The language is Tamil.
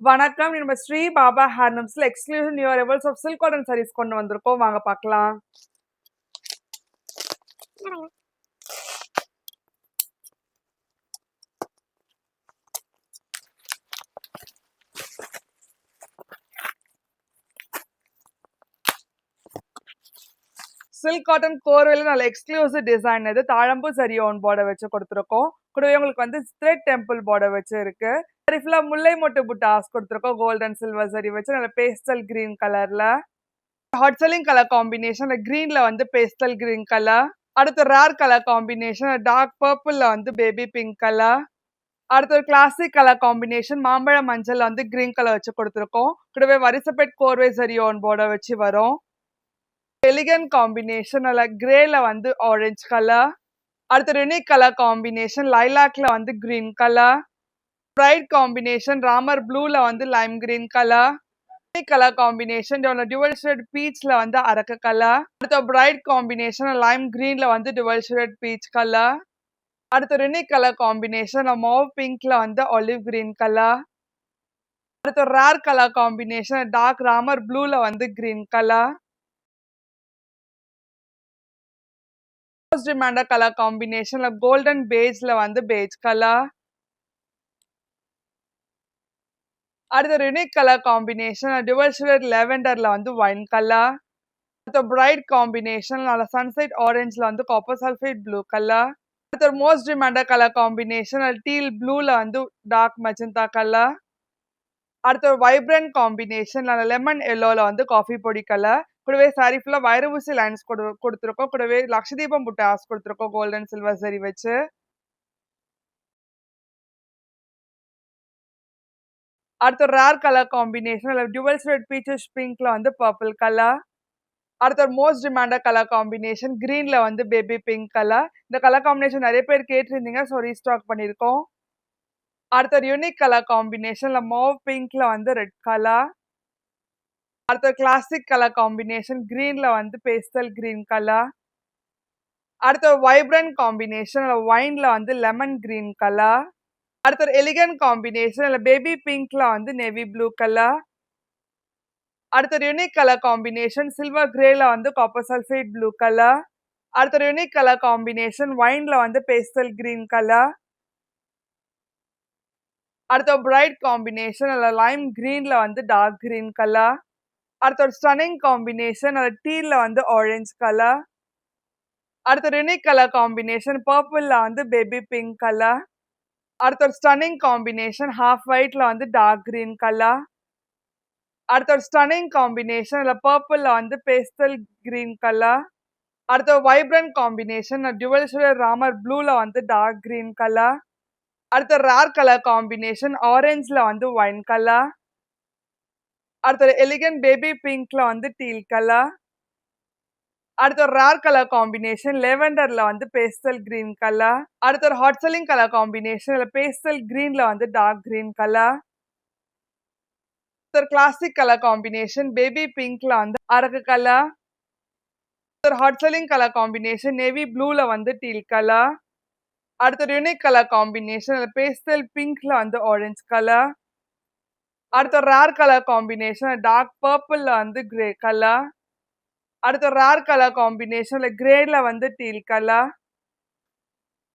வணக்கம். நம்ம ஸ்ரீ பாபா ஹேண்ட்லூம்ஸ்ல exclusive new arrivals of silk cotton sarees கொண்டு வந்திருக்கோம். வாங்க பார்க்கலாம். சில்க் காட்டன் கோர்வேல நல்ல எக்ஸ்க்ளூசிவ் டிசைன் இது. தாழம்பூ சரி ஓன் பார்டர் வச்சு கொடுத்துருக்கோம். கூடவே உங்களுக்கு வந்து த்ரெட் டெம்பிள் பார்டர் வச்சு இருக்கு. சரி ஃபுல்லா முல்லை மொட்டு புட்டாஸ் கொடுத்துருக்கோம். கோல்ட் அண்ட் சில்வர் சரி வச்சு நல்ல பேஸ்டல் கிரீன் கலர்ல. ஹாட் செல்லிங் கலர் காம்பினேஷன் கிரீன்ல வந்து பேஸ்டல் கிரீன் கலர். அடுத்து ரேர் கலர் காம்பினேஷன் டார்க் பர்பிள்ல வந்து பேபி பிங்க் கலர். அடுத்து ஒரு கிளாசிக் கலர் காம்பினேஷன் மாம்பழ மஞ்சள் வந்து கிரீன் கலர் வச்சு கொடுத்துருக்கோம். கூடவே வரிசப்பேட் கோர்வே சரி ஓன் பார்டர் வச்சு வரும். எலிகன் காம்பினேஷன் அல்ல கிரேல வந்து ஆரஞ்சு கலர். அடுத்து யூனிக் கலர் காம்பினேஷன் லைலாக்ல வந்து green colour. Bright combination Ramar ப்ளூல வந்து lime green colour. Unique colour combination dual shade பீச்ல வந்து அரக்க கலர். அடுத்து பிரைட் காம்பினேஷன் லைம் கிரீன்ல வந்து டுவல் ஷேட் பீச் கலர். அடுத்து யூனிக் கலர் காம்பினேஷன் மாவ் பிங்க்ல வந்து ஆலிவ் கிரீன் கலர். அடுத்து rare colour combination dark Ramar ப்ளூல வந்து green colour. Most demanded colour காம்பினேஷன்ல கோல்டன் பேஜ்ல வந்து பேஜ் கலர். அடுத்து unique colour combination dual shade லெவெண்டர்ல வந்து வைன் கலர். அடுத்து பிரைட் காம்பினேஷன் சன்செட் ஆரஞ்சுல வந்து காப்பர் சல்ஃபேட் ப்ளூ கலர். அடுத்து most demanded colour combination teal ப்ளூல வந்து டார்க் மெஜந்தா கலர். அடுத்து வைப்ரண்ட் காம்பினேஷன் லெமன் எல்லோல வந்து காஃபி பொடி கலர். கூடவே சாரி ஃபுல்லா வைரவுசி லைன்ஸ் கொடுத்துருக்கோம். கூடவே லக்ஷதீபம் புட்டாஸ் கொடுத்துருக்கோம் கோல்டன் சில்வர் சரி வச்சு. அடுத்து rare colour combination dual shade peaches பிங்க்ல வந்து பர்பிள் கலர். அடுத்த மோஸ்ட் டிமாண்டட் கலர் காம்பினேஷன் கிரீன்ல வந்து பேபி பிங்க் கலர். இந்த கலர் காம்பினேஷன் நிறைய பேர் கேட்டிருந்தீங்க, ஸோ ரீஸ்டாக் பண்ணியிருக்கோம். அடுத்த யூனிக் கலர் காம்பினேஷன்ல மாவ் பிங்க்ல வந்து ரெட் கலர். அடுத்த கிளாசிக் கலர் காம்பினேஷன் கிரீன்ல வந்து பேஸ்டல் கிரீன் கலர். அடுத்த வைப்ரண்ட் காம்பினேஷன் வைன்ல வந்து லெமன் கிரீன் கலர். அடுத்த எலிகன் காம்பினேஷன் பேபி பிங்க்ல வந்து நேவி ப்ளூ கலர். அடுத்த யூனிக் கலர் காம்பினேஷன் சில்வர் கிரேல வந்து காப்பர் சல்ஃபேட் ப்ளூ கலர். அடுத்த யூனிக் கலர் காம்பினேஷன் வைன்ல வந்து பேஸ்டல் கிரீன் கலர். அடுத்த பிரைட் காம்பினேஷன் லைம் கிரீன்ல வந்து டார்க் கிரீன் கலர். அடுத்த ஒரு ஸ்டன்னிங் காம்பினேஷன் டீல வந்து ஆரஞ்சு கலர். அடுத்த யூனிக் கலர் காம்பினேஷன் பர்பிள்ல வந்து பேபி பிங்க் கலர். அடுத்த ஒரு ஸ்டன்னிங் காம்பினேஷன் ஹாஃப் ஒயிட்ல வந்து டார்க் கிரீன் கலர். அடுத்த ஒரு ஸ்டன்னிங் காம்பினேஷன் பர்பிள்ல வந்து பேஸ்டல் கிரீன் கலர். அடுத்த vibrant combination dual shade Ramar ப்ளூல வந்து டார்க் கிரீன் கலர். அடுத்த ரேர் கலர் காம்பினேஷன் ஆரஞ்சுல வந்து வைன் கலர். அடுத்த எலிகன் பேபி பிங்க்ல வந்து டீல் கலர். அடுத்த ரேர் கலர் காம்பினேஷன் லெவெண்டர்ல வந்து பேஸ்டல் கிரீன் கலர். அடுத்த ஒரு hot selling colour combination pastel கிரீன்ல வந்து டார்க் கிரீன் கலர். ஒரு கிளாசிக் கலர் காம்பினேஷன் பேபி பிங்க்ல வந்து அரக்கு கலர். ஒரு hot selling colour combination navy ப்ளூல வந்து டீல் கலர். அடுத்த யூனிக் கலர் காம்பினேஷன் பேஸ்டல் பிங்க்ல வந்து ஆரஞ்சு கலர். அடுத்த ரேர் கலர் காம்பினேஷன் டார்க் பர்பிள்ல வந்து கிரே கலர். அடுத்த ரேர் கலர் காம்பினேஷன் கிரேல வந்து டீல் கலர்.